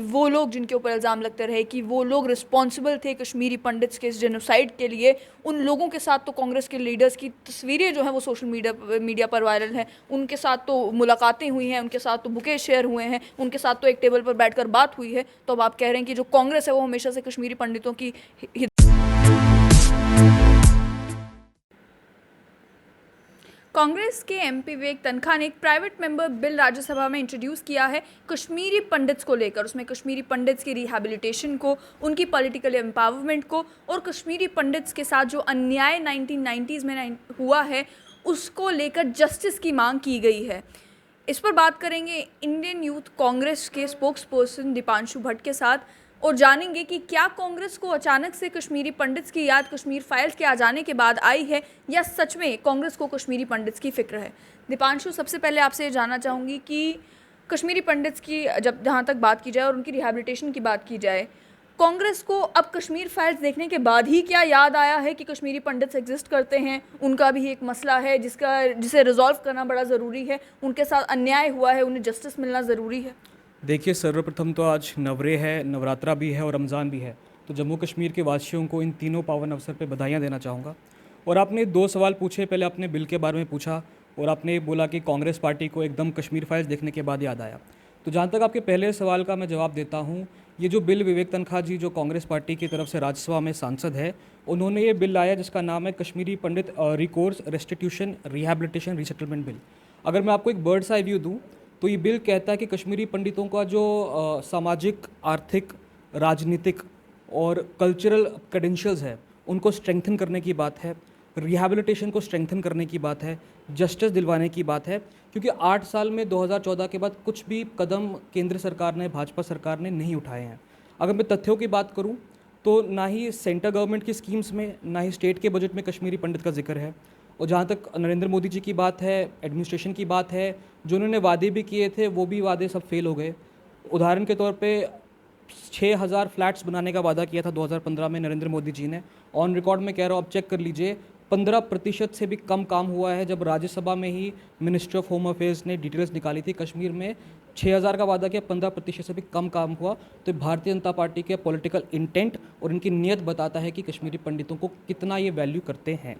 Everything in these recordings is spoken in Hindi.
वो लोग जिनके ऊपर इल्ज़ाम लगते रहे कि वो लोग रिस्पॉन्सिबल थे कश्मीरी पंडित्स के इस जेनोसाइड के लिए, उन लोगों के साथ तो कांग्रेस के लीडर्स की तस्वीरें जो हैं वो सोशल मीडिया पर वायरल हैं, उनके साथ तो मुलाकातें हुई हैं, उनके साथ तो बुके शेयर हुए हैं, उनके साथ तो एक टेबल पर बैठकर बात हुई है। तो अब आप कह रहे हैं कि जो कांग्रेस है वो हमेशा से कश्मीरी पंडितों की कांग्रेस के एमपी विवेक तनखा ने एक प्राइवेट मेंबर बिल राज्यसभा में इंट्रोड्यूस किया है कश्मीरी पंडित्स को लेकर। उसमें कश्मीरी पंडित्स की रिहैबिलिटेशन को, उनकी पॉलिटिकल एम्पावरमेंट को और कश्मीरी पंडित्स के साथ जो अन्याय 1990s में हुआ है उसको लेकर जस्टिस की मांग की गई है। इस पर बात करेंगे इंडियन यूथ कांग्रेस के स्पोक्स पर्सन दीपांशु भट्ट के साथ और जानेंगे कि क्या कांग्रेस को अचानक से कश्मीरी पंडित्स की याद कश्मीर फाइल्स के आ जाने के बाद आई है या सच में कांग्रेस को कश्मीरी पंडित्स की फिक्र है। दीपांशु, सबसे पहले आपसे ये जानना चाहूँगी कि कश्मीरी पंडित्स की जब जहाँ तक बात की जाए और उनकी रिहैबिलिटेशन की बात की जाए, कांग्रेस को अब कश्मीर फाइल्स देखने के बाद ही क्या याद आया है कि कश्मीरी पंडित्स एग्जिस्ट करते हैं, उनका भी एक मसला है जिसे रिजॉल्व करना बड़ा ज़रूरी है, उनके साथ अन्याय हुआ है, उन्हें जस्टिस मिलना ज़रूरी है? देखिए, सर्वप्रथम तो आज नवरे है, नवरात्रा भी है और रमज़ान भी है, तो जम्मू कश्मीर के वासियों को इन तीनों पावन अवसर पे बधाइयाँ देना चाहूँगा। और आपने दो सवाल पूछे, पहले आपने बिल के बारे में पूछा और आपने बोला कि कांग्रेस पार्टी को एकदम कश्मीर फाइल्स देखने के बाद याद आया। तो जहाँ तक आपके पहले सवाल का मैं जवाब देता हूँ, ये जो बिल विवेक तनखा जी जो कांग्रेस पार्टी की तरफ से राज्यसभा में सांसद है, उन्होंने ये बिल लाया जिसका नाम है Kashmiri Pandit recourse restitution rehabilitation resettlement bill. अगर मैं आपको एक बर्ड्स आई व्यू दूँ तो ये बिल कहता है कि कश्मीरी पंडितों का जो सामाजिक, आर्थिक, राजनीतिक और कल्चरल क्रेडेंशियल्स है उनको स्ट्रेंथन करने की बात है, रिहैबिलिटेशन को स्ट्रेंथन करने की बात है, जस्टिस दिलवाने की बात है। क्योंकि 8 साल में 2014 के बाद कुछ भी कदम केंद्र सरकार ने, भाजपा सरकार ने नहीं उठाए हैं। अगर मैं तथ्यों की बात करूं तो ना ही सेंट्रल गवर्नमेंट की स्कीम्स में, ना ही स्टेट के बजट में कश्मीरी पंडित का जिक्र है। और जहाँ तक नरेंद्र मोदी जी की बात है, एडमिनिस्ट्रेशन की बात है, जो उन्होंने वादे भी किए थे वो भी वादे सब फेल हो गए। उदाहरण के तौर पे 6000 फ्लैट्स बनाने का वादा किया था 2015 में नरेंद्र मोदी जी ने, ऑन रिकॉर्ड में कह रहा हूँ, अब चेक कर लीजिए, 15% से भी कम काम हुआ है। जब राज्यसभा में ही मिनिस्ट्री ऑफ होम अफेयर्स ने डिटेल्स निकाली थी, कश्मीर में 6000 का वादा किया, 15% से भी कम काम हुआ। तो भारतीय जनता पार्टी के पॉलिटिकल इंटेंट और इनकी नीयत बताता है कि कश्मीरी पंडितों को कितना ये वैल्यू करते हैं।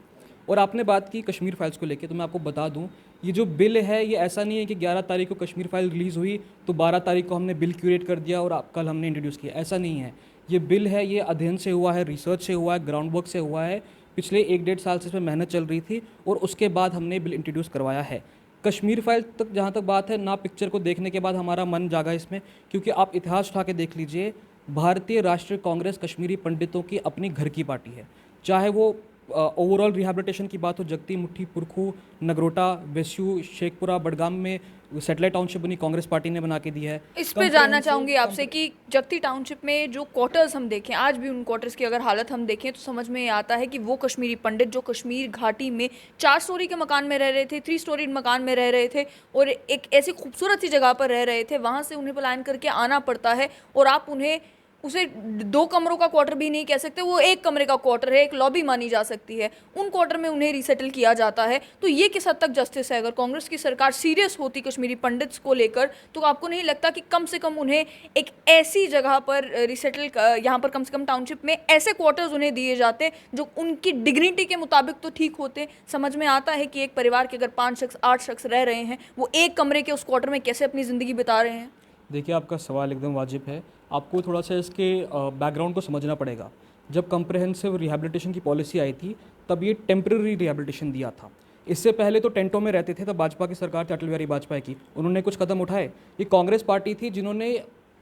और आपने बात की कश्मीर फाइल्स को लेके, तो मैं आपको बता दूं, ये जो बिल है ये ऐसा नहीं है कि 11 तारीख को कश्मीर फाइल रिलीज़ हुई तो 12 तारीख को हमने बिल क्यूरेट कर दिया और कल हमने इंट्रोड्यूस किया, ऐसा नहीं है। ये बिल है, ये अध्ययन से हुआ है, रिसर्च से हुआ है, ग्राउंड वर्क से हुआ है। पिछले 1-1.5 साल से इसमें मेहनत चल रही थी और उसके बाद हमने बिल इंट्रोड्यूस करवाया है। कश्मीर फाइल तक जहाँ तक बात है ना, पिक्चर को देखने के बाद हमारा मन जागा इसमें, क्योंकि आप इतिहास उठा के देख लीजिए, भारतीय राष्ट्रीय कांग्रेस कश्मीरी पंडितों की अपनी घर की पार्टी है। चाहे वो ओवरऑल रिहैबिलिटेशन की बात हो, जगती, मुट्ठी, पुरखू, नगरोटा, वेस्यू, शेखपुरा, बड़गाम में सैटेलाइट टाउनशिप बनी, कांग्रेस पार्टी ने बना के दी है। इस पे जानना चाहूँगी आपसे कि जगती टाउनशिप में जो क्वार्टर्स हम देखें, आज भी उन क्वार्टर्स की अगर हालत हम देखें तो समझ में आता है कि वो कश्मीरी पंडित जो कश्मीर घाटी में 4 स्टोरी के मकान में रह रहे थे, 3 स्टोरी मकान में रह रहे थे और एक ऐसी खूबसूरत सी जगह पर रह रहे थे, वहाँ से उन्हें पलायन करके आना पड़ता है और आप उन्हें उसे 2 कमरों का क्वार्टर भी नहीं कह सकते, वो 1 कमरे का क्वार्टर है, एक लॉबी मानी जा सकती है, उन क्वार्टर में उन्हें रिसेटल किया जाता है। तो ये किस हद तक जस्टिस है? अगर कांग्रेस की सरकार सीरियस होती कश्मीरी पंडित्स को लेकर तो आपको नहीं लगता कि कम से कम उन्हें एक ऐसी जगह पर रिसेटल, यहाँ पर कम से कम टाउनशिप में ऐसे क्वार्टर्स उन्हें दिए जाते जो उनकी डिग्निटी के मुताबिक तो ठीक होते? समझ में आता है कि एक परिवार के अगर 5 शख्स, 8 शख्स रह रहे हैं, वो 1 कमरे के उस क्वार्टर में कैसे अपनी ज़िंदगी बिता रहे हैं? देखिए, आपका सवाल एकदम वाजिब है। आपको थोड़ा सा इसके बैकग्राउंड को समझना पड़ेगा। जब कंप्रहेंसिव रिहैबिलिटेशन की पॉलिसी आई थी तब ये टेम्पररी रिहैबिलिटेशन दिया था। इससे पहले तो टेंटों में रहते थे, तब भाजपा की सरकार थी, अटल बिहारी वाजपेयी की, उन्होंने कुछ कदम उठाए। ये कांग्रेस पार्टी थी जिन्होंने,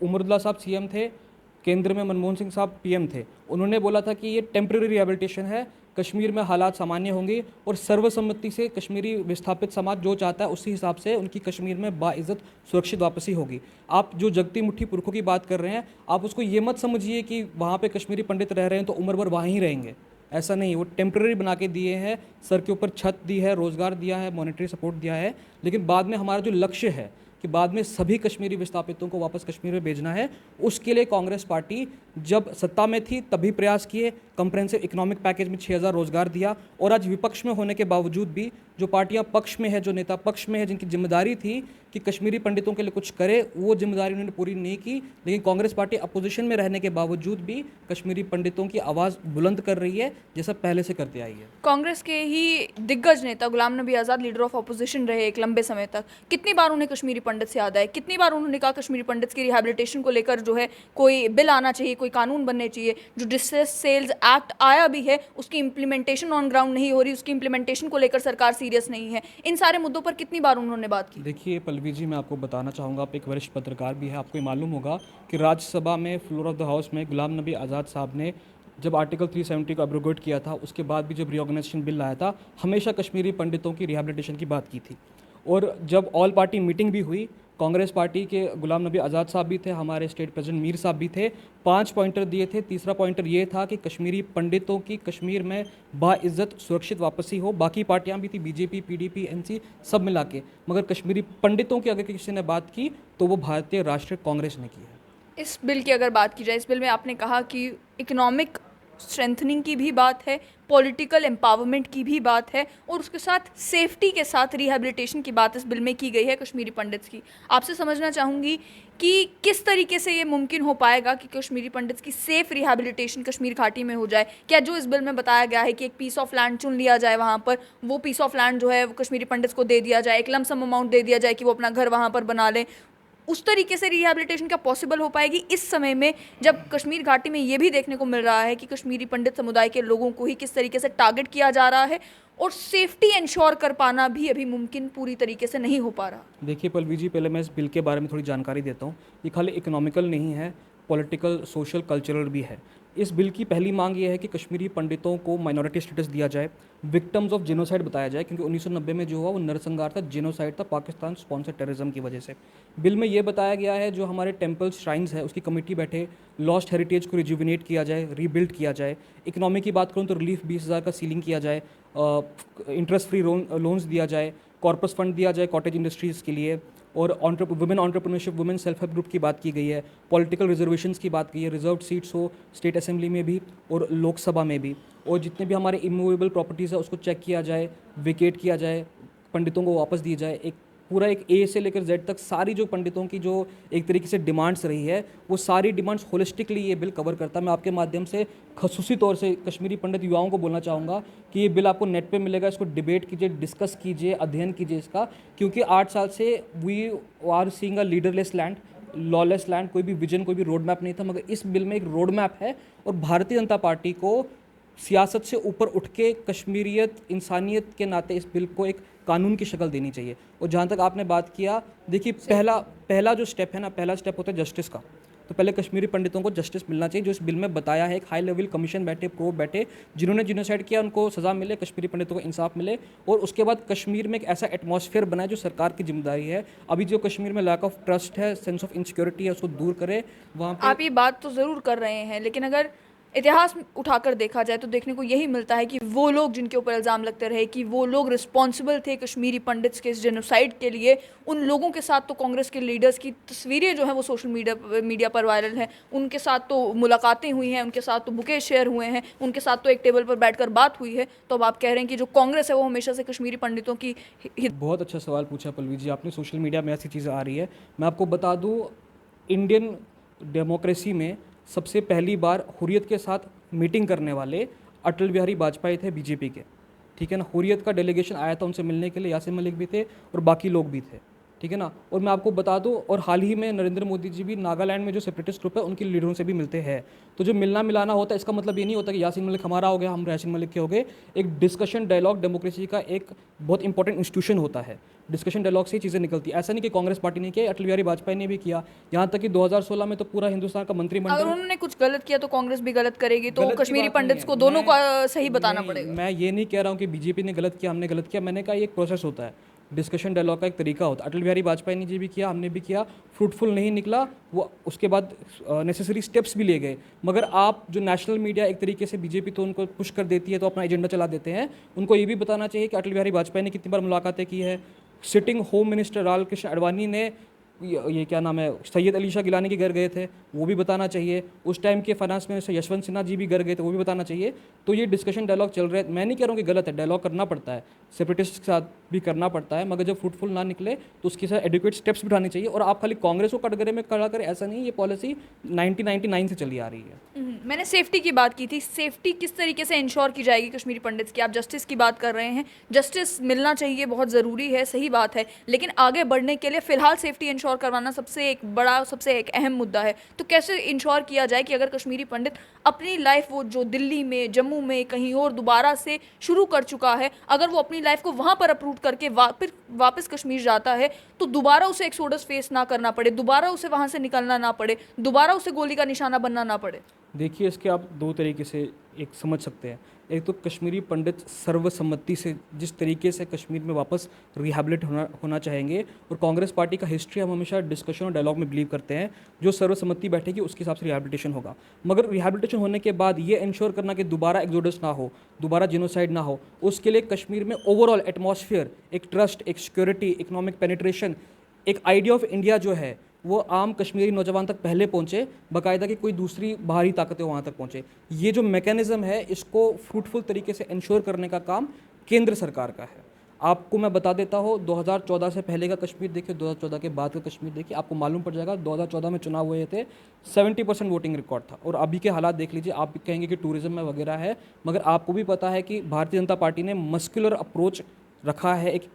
उमरुल्लाह साहब सीएम थे, केंद्र में मनमोहन सिंह साहब पीएम थे, उन्होंने बोला था कि ये टेम्पररी रिहैबिलिटेशन है, कश्मीर में हालात सामान्य होंगे और सर्वसम्मति से कश्मीरी विस्थापित समाज जो चाहता है उसी हिसाब से उनकी कश्मीर में बाइज्जत सुरक्षित वापसी होगी। आप जो जगती मुट्ठी पुरखों की बात कर रहे हैं, आप उसको ये मत समझिए कि वहाँ पे कश्मीरी पंडित रह रहे हैं तो उम्र भर वहाँ ही रहेंगे, ऐसा नहीं। वो टेम्पररी बना के दिए हैं, सर के ऊपर छत दी है, रोज़गार दिया है, मॉनेटरी सपोर्ट दिया है, लेकिन बाद में हमारा जो लक्ष्य है कि बाद में सभी कश्मीरी विस्थापितों को वापस कश्मीर में भेजना है, उसके लिए कांग्रेस पार्टी जब सत्ता में थी तभी प्रयास किए, कंप्रेहेंसिव इकोनॉमिक पैकेज में 6000 रोजगार दिया और आज विपक्ष में होने के बावजूद भी जो पार्टियां पक्ष में है, जो नेता पक्ष में है, जिनकी जिम्मेदारी थी कि कश्मीरी पंडितों के लिए कुछ करे, वो जिम्मेदारी उन्होंने पूरी नहीं की। लेकिन कांग्रेस पार्टी अपोजिशन में रहने के बावजूद भी कश्मीरी पंडितों की आवाज़ बुलंद कर रही है, जैसा पहले से करते आई है। कांग्रेस के ही दिग्गज नेता Ghulam Nabi Azad leader of opposition रहे एक लंबे समय तक, कितनी बार उन्हें कश्मीरी पंडित से याद आए, कितनी बार उन्होंने कहा कश्मीरी पंडित की रिहैबिलिटेशन को लेकर जो है कोई बिल आना चाहिए, कोई कानून बनने चाहिए। जो डिस्ट्रेस सेल्स एक्ट आया भी है उसकी इंप्लीमेंटेशन ऑन ग्राउंड नहीं हो रही, उसकी इंप्लीमेंटेशन को लेकर सरकार सीरियस नहीं है। इन सारे मुद्दों पर कितनी बार उन्होंने बात की? देखिए पल्लवी जी, मैं आपको बताना चाहूँगा, आप एक वरिष्ठ पत्रकार भी है, आपको ये मालूम होगा कि राज्यसभा में फ्लोर ऑफ द हाउस में गुलाम नबी आज़ाद साहब ने जब आर्टिकल 370 को एब्रोगेट किया था, उसके बाद भी जब रीऑर्गेनाइजेशन बिल लाया था, हमेशा कश्मीरी पंडितों की रिहैबिलिटेशन की बात की थी। और जब ऑल पार्टी मीटिंग भी हुई, कांग्रेस पार्टी के गुलाम नबी आज़ाद साहब भी थे, हमारे स्टेट प्रेसिडेंट मीर साहब भी थे। 5 पॉइंटर दिए थे। तीसरा पॉइंटर ये था कि कश्मीरी पंडितों की कश्मीर में बाइज़्ज़त सुरक्षित वापसी हो। बाकी पार्टियां भी थी, बीजेपी, पीडीपी, एनसी, सब मिला के, मगर कश्मीरी पंडितों की अगर किसी ने बात की तो वो भारतीय राष्ट्रीय कांग्रेस ने की है। इस बिल की अगर बात की जाए, इस बिल में आपने कहा कि इकोनॉमिक स्ट्रेंथनिंग की भी बात है, पॉलिटिकल एम्पावरमेंट की भी बात है, और उसके साथ सेफ्टी के साथ रिहैबिलिटेशन की बात इस बिल में की गई है कश्मीरी पंडित्स की। आपसे समझना चाहूँगी कि किस तरीके से ये मुमकिन हो पाएगा कि कश्मीरी पंडित्स की सेफ रिहैबिलिटेशन कश्मीर घाटी में हो जाए। क्या जो इस बिल में बताया गया है कि एक पीस ऑफ लैंड चुन लिया जाए, वहाँ पर वो पीस ऑफ लैंड जो है वो कश्मीरी पंडित्स को दे दिया जाए, एक लमसम अमाउंट दे दिया जाए कि वो अपना घर वहाँ पर बना लें, उस तरीके से रिहैबिलिटेशन क्या पॉसिबल हो पाएगी इस समय में, जब कश्मीर घाटी में ये भी देखने को मिल रहा है कि कश्मीरी पंडित समुदाय के लोगों को ही किस तरीके से टारगेट किया जा रहा है और सेफ्टी इंश्योर कर पाना भी अभी मुमकिन पूरी तरीके से नहीं हो पा रहा? देखिए पल्लवी जी, पहले मैं इस बिल के बारे में थोड़ी जानकारी देता हूँ। ये खाली इकोनॉमिकल नहीं है, पॉलिटिकल, सोशल, कल्चरल भी है। इस बिल की पहली मांग ये है कि कश्मीरी पंडितों को माइनॉरिटी स्टेटस दिया जाए, विक्टिम्स ऑफ जेनोसाइड बताया जाए, क्योंकि 1990 में जो हुआ वो नरसंहार था, जेनोसाइड था, पाकिस्तान स्पॉन्सर टेररिज्म की वजह से। बिल में ये बताया गया है जो हमारे टेम्पल्स, श्राइन्स है, उसकी कमेटी बैठे, लॉस्ट हेरिटेज को रिजुविनेट किया जाए, रीबिल्ड किया जाए। इकोनॉमी की बात करूँ तो रिलीफ 20,000 का सीलिंग किया जाए, इंटरेस्ट फ्री लोन्स दिया जाए, कॉर्पस फंड दिया जाए कॉटेज इंडस्ट्रीज़ के लिए, और women entrepreneurship, women self help group की बात की गई है, पॉलिटिकल रिजर्वेशंस की बात की है, रिजर्व्ड सीट्स हो स्टेट असेंबली में भी और लोकसभा में भी, और जितने भी हमारे इमूवेबल प्रॉपर्टीज़ है उसको चेक किया जाए, विकेट किया जाए, पंडितों को वापस दिए जाए। एक पूरा एक ए से लेकर जेड तक सारी जो पंडितों की जो एक तरीके से डिमांड्स रही है, वो सारी डिमांड्स होलिस्टिकली ये बिल कवर करता है। मैं आपके माध्यम से खसूसी तौर से कश्मीरी पंडित युवाओं को बोलना चाहूँगा कि ये बिल आपको नेट पे मिलेगा, इसको डिबेट कीजिए, डिस्कस कीजिए, अध्ययन कीजिए इसका, क्योंकि 8 साल से we are seeing a leaderless land, lawless land, कोई भी विजन, कोई भी रोड मैप नहीं था, मगर इस बिल में एक रोड मैप है। और भारतीय जनता पार्टी को सियासत से ऊपर उठ के कश्मीरियत, इंसानियत के नाते इस बिल को एक कानून की शक्ल देनी चाहिए। और जहाँ तक आपने बात किया, देखिए पहला जो स्टेप है ना, पहला स्टेप होता है जस्टिस का। तो पहले कश्मीरी पंडितों को जस्टिस मिलना चाहिए, जो इस बिल में बताया है। एक हाई लेवल कमीशन बैठे, प्रोब बैठे, जिन्होंने जिनोसाइड किया उनको सज़ा मिले, कश्मीरी पंडितों को इंसाफ मिले, और उसके बाद कश्मीर में एक ऐसा एटमॉस्फेयर बनाए जो सरकार की जिम्मेदारी है। अभी जो कश्मीर में लैक ऑफ ट्रस्ट है, सेंस ऑफ इनसिक्योरिटी है, उसको दूर करे। वहाँ पे आप ये बात तो ज़रूर कर रहे हैं, लेकिन अगर इतिहास उठाकर देखा जाए तो देखने को यही मिलता है कि वो लोग जिनके ऊपर इल्ज़ाम लगते रहे कि वो लोग रिस्पॉन्सिबल थे कश्मीरी पंडित्स के इस जेनोसाइड के लिए, उन लोगों के साथ तो कांग्रेस के लीडर्स की तस्वीरें जो हैं वो सोशल मीडिया पर वायरल हैं, उनके साथ तो मुलाकातें हुई हैं, उनके साथ तो बुके शेयर हुए हैं, उनके साथ तो एक टेबल पर बैठकर बात हुई है। तो अब आप कह रहे हैं कि जो कांग्रेस है वो हमेशा से कश्मीरी पंडितों की बहुत अच्छा सवाल पूछा पल्लवी जी आपने। सोशल मीडिया में ऐसी चीज़ें आ रही है। मैं आपको बता दूँ, इंडियन डेमोक्रेसी में सबसे पहली बार हुर्रियत के साथ मीटिंग करने वाले अटल बिहारी वाजपेयी थे, बीजेपी के, ठीक है ना। हुर्रियत का डेलीगेशन आया था उनसे मिलने के लिए, यासिन मलिक भी थे और बाकी लोग भी थे, ठीक है ना। और मैं आपको बता दूं, और हाल ही में नरेंद्र मोदी जी भी नागालैंड में जो सेपरेटिस्ट ग्रुप है उनके लीडरों से भी मिलते हैं। तो जो मिलना मिलाना होता है, इसका मतलब ये नहीं होता कि यासिन मलिक हमारा हो गया, हम यासिन मलिक के हो गए। एक डिस्कशन डायलॉग डेमोक्रेसी का एक बहुत इंपॉर्टेंट इंस्टीट्यूशन होता है। डिस्कशन डायलॉग से ही चीज़ें निकलती है। ऐसा नहीं कि कांग्रेस पार्टी ने किया, अटल बिहारी वाजपेयी ने भी किया। यहाँ तक कि 2016 में तो पूरा हिंदुस्तान का मंत्रिमंडल, अगर उन्होंने कुछ गलत किया तो कांग्रेस भी गलत करेगी, तो गलत की कश्मीरी बात नहीं पंडित्स है। को दोनों को सही बताना नहीं, पड़ेगा। मैं ये नहीं कह रहा हूँ कि बीजेपी ने गलत किया, हमने गलत किया। मैंने कहा ये एक प्रोसेस होता है, डिस्कशन डायलॉग का एक तरीका होता है। अटल बिहारी वाजपेयी जी भी किया, हमने भी किया, फ्रूटफुल नहीं निकला, वो उसके बाद नेसेसरी स्टेप्स भी ले गए। मगर आप जो नेशनल मीडिया एक तरीके से बीजेपी तो उनको पुश कर देती है, तो अपना एजेंडा चला देते हैं। उनको ये भी बताना चाहिए कि अटल बिहारी वाजपेयी ने कितनी बार मुलाकातें की है। Sitting home minister Lal Krishna Advani ने ये क्या नाम है, सैयद अली शाह गिलानी के घर गए थे, वो भी बताना चाहिए। उस टाइम के फाइनेंस मिनिस्टर यशवंत सिन्हा जी भी घर गए थे, वो भी बताना चाहिए। तो ये डिस्कशन डायलॉग चल रहा है, मैं नहीं कह रहा हूँ कि गलत है, डायलॉग करना पड़ता है, सेपरेटिस्ट के साथ भी करना पड़ता है, मगर जब फ्रूटफुल ना निकले तो उसके साथ एडुकेट स्टेप्स भी उठाने चाहिए। और आप खाली कांग्रेस को कटघरे में खड़ा करें, ऐसा नहीं, ये पॉलिसी 1999 से चली आ रही है। मैंने सेफ्टी की बात की थी, सेफ्टी किस तरीके से इंश्योर की जाएगी कश्मीरी पंडित्स की? आप जस्टिस की बात कर रहे हैं, जस्टिस मिलना चाहिए, बहुत ज़रूरी है, सही बात है, लेकिन आगे बढ़ने के लिए फ़िलहाल सेफ्टी इंश्योर करवाना सबसे एक बड़ा, सबसे एक अहम मुद्दा है। तो कैसे इंश्योर किया जाए कि अगर कश्मीरी पंडित अपनी लाइफ वो जो दिल्ली में, जम्मू में, कहीं और दोबारा से शुरू कर चुका है, अगर वो अपनी लाइफ को वहाँ पर अप्रूव करके वापस कश्मीर जाता है तो दोबारा उसे एक्सोडस फेस ना करना पड़े, दोबारा उसे वहाँ से निकलना ना पड़े, दोबारा उसे गोली का निशाना बनना ना पड़े? देखिए, इसके आप दो तरीके से एक समझ सकते हैं। एक तो कश्मीरी पंडित सर्वसम्मति से जिस तरीके से कश्मीर में वापस रिहैबिलिट होना चाहेंगे, और कांग्रेस पार्टी का हिस्ट्री हम हमेशा डिस्कशन और डायलॉग में बिलीव करते हैं, जो सर्वसम्मति बैठेगी उसके हिसाब से रिहैबिलिटेशन होगा। मगर रिहैबिलिटेशन होने के बाद ये इंश्योर करना कि दोबारा एक्सोडस ना हो, दोबारा जिनोसाइड ना हो, उसके लिए कश्मीर में ओवरऑल एटमॉस्फेयर, एक ट्रस्ट, एक सिक्योरिटी, इकोनॉमिक पेनिट्रेशन, एक आइडिया ऑफ इंडिया जो है वो आम कश्मीरी नौजवान तक पहले पहुंचे, बाकायदा कि कोई दूसरी बाहरी ताकतें वहाँ तक पहुंचे। ये जो मैकेनिज्म है, इसको फ्रूटफुल तरीके से इंश्योर करने का काम केंद्र सरकार का है। आपको मैं बता देता हूँ, 2014 से पहले का कश्मीर देखिए, 2014 के बाद का कश्मीर देखिए, आपको मालूम पड़ जाएगा। 2014 में चुनाव हुए थे, 70% वोटिंग रिकॉर्ड था, और अभी के हालात देख लीजिए। आप कहेंगे कि टूरिज्म में वगैरह है, मगर आपको भी पता है कि भारतीय जनता पार्टी ने मस्कुलर अप्रोच रखा है एक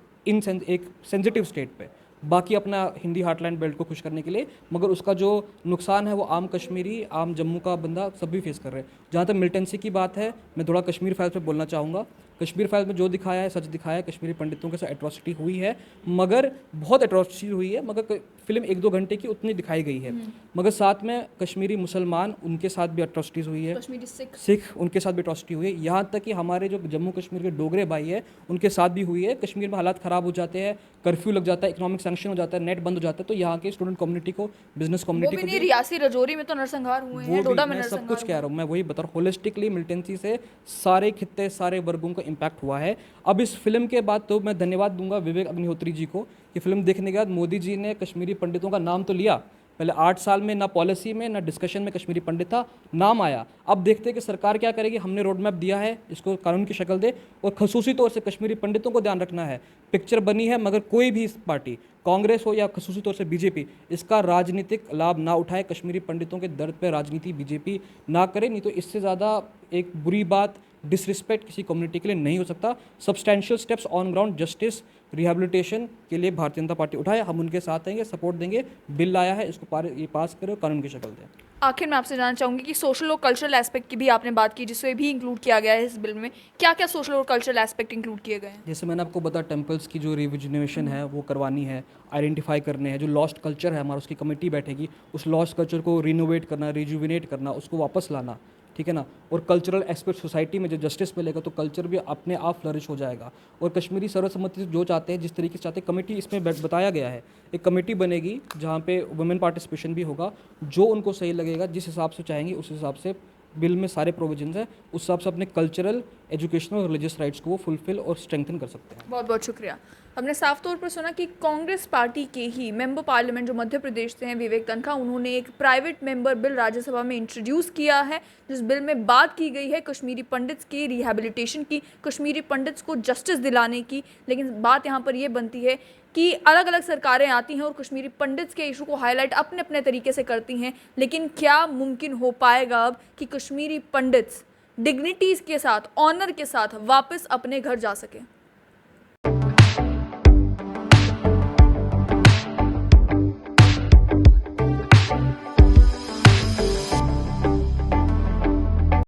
सेंसिटिव स्टेट पे, बाकी अपना हिंदी हार्टलैंड बेल्ट को खुश करने के लिए, मगर उसका जो नुकसान है वो आम कश्मीरी, आम जम्मू का बंदा सब भी फेस कर रहे हैं। जहाँ तक मिलिटेंसी की बात है, मैं थोड़ा कश्मीर फाइल्स पे बोलना चाहूँगा। कश्मीर फाइल्स में जो दिखाया है, सच दिखाया है, कश्मीरी पंडितों के साथ एट्रॉसिटी हुई है, मगर बहुत एट्रॉसिटी हुई है, मगर फिल्म 1-2 घंटे की उतनी दिखाई गई है। मगर साथ में कश्मीरी मुसलमान, उनके साथ भी एट्रॉसिटीज़ हुई है, कश्मीरी सिख, उनके साथ भी एट्रॉसिटी हुई है। यहाँ तक कि हमारे जो जम्मू कश्मीर के डोगरे भाई है, उनके साथ भी हुई है। कश्मीर में हालात ख़राब हो जाते हैं, कर्फ्यू लग जाता है, इकोनॉमिक सैंक्शन हो जाता है, नेट बंद हो जाता है, तो यहाँ के स्टूडेंट कम्युनिटी को, बिजनेस कम्युनिटी को, रियासी रजौरी में तो नरसंहार हुए हैं, डोडा में मैं नरसंहार सब कुछ कह रहा हूँ, मैं वही बता रहा हूँ। होलिस्टिकली मिलिटेंसी से सारे खित्ते, सारे वर्गों का इम्पैक्ट हुआ है। अब इस फिल्म के बाद तो मैं धन्यवाद दूंगा विवेक अग्निहोत्री जी को, कि फिल्म देखने के बाद मोदी जी ने कश्मीरी पंडितों का नाम तो लिया। पहले 8 साल में ना पॉलिसी में ना डिस्कशन में कश्मीरी पंडित था, नाम आया। अब देखते हैं कि सरकार क्या करेगी। हमने रोड मैप दिया है, इसको कानून की शक्ल दे, और खसूसी तौर से कश्मीरी पंडितों को ध्यान रखना है। पिक्चर बनी है, मगर कोई भी पार्टी, कांग्रेस हो या खसूसी तौर से बीजेपी, इसका राजनीतिक लाभ ना उठाए। कश्मीरी पंडितों के दर्द पर राजनीति बीजेपी ना करे, नहीं तो इससे ज़्यादा एक बुरी बात, डिसरिस्पेक्ट किसी कम्युनिटी के लिए नहीं हो सकता। Substantial steps on ground, justice, rehabilitation के लिए भारतीय जनता पार्टी उठाए, हम उनके साथ रहेंगे, सपोर्ट देंगे। बिल लाया है, इसको ये पास करें और कानून की शक्ल दें। आखिर मैं आपसे जानना चाहूँगी कि सोशल और कल्चरल एस्पेक्ट की भी आपने बात की, जिससे भी इंक्लूड किया गया है इस बिल में, क्या क्या सोशल और कल्चरल एस्पेक्ट इंक्लूड किए गए हैं? जैसे मैंने आपको बताया, टेम्पल्स की जो रिविजनेशन है वो करवानी है, आइडेंटिफाई करने हैं। जो लॉस्ट कल्चर है हमारा, उसकी कमेटी बैठेगी, उस लॉस्ट कल्चर को रिनोवेट करना, रिजुविनेट करना, उसको वापस लाना, ठीक है ना। और कल्चरल एस्पेक्ट सोसाइटी में जब जस्टिस मिलेगा तो कल्चर भी अपने आप फ्लरिश हो जाएगा। और कश्मीरी सर्वसम्मति जो चाहते हैं, जिस तरीके से चाहते हैं, कमेटी इसमें बताया गया है, एक कमेटी बनेगी जहाँ पे वुमेन पार्टिसिपेशन भी होगा। जो उनको सही लगेगा, जिस हिसाब से चाहेंगे, उस हिसाब से बिल में सारे प्रोविजंस हैं, उस हिसाब से अपने कल्चरल, एजुकेशनल और रिलीजियस राइट्स को वो फुलफिल और स्ट्रेंथन कर सकते हैं। बहुत बहुत शुक्रिया। हमने साफ तौर पर सुना कि कांग्रेस पार्टी के ही मेंबर पार्लियामेंट जो मध्य प्रदेश से हैं, विवेक तनखा, उन्होंने एक प्राइवेट मेंबर बिल राज्यसभा में इंट्रोड्यूस किया है, जिस बिल में बात की गई है कश्मीरी पंडित्स की रिहैबिलिटेशन की, कश्मीरी पंडित्स को जस्टिस दिलाने की। लेकिन बात यहाँ पर यह बनती है कि अलग अलग सरकारें आती हैं और कश्मीरी पंडित्स के इशू को हाईलाइट अपने अपने तरीके से करती हैं, लेकिन क्या मुमकिन हो पाएगा अब कि कश्मीरी पंडित्स डिग्निटीज़ के साथ, ऑनर के साथ वापस अपने घर जा सकें?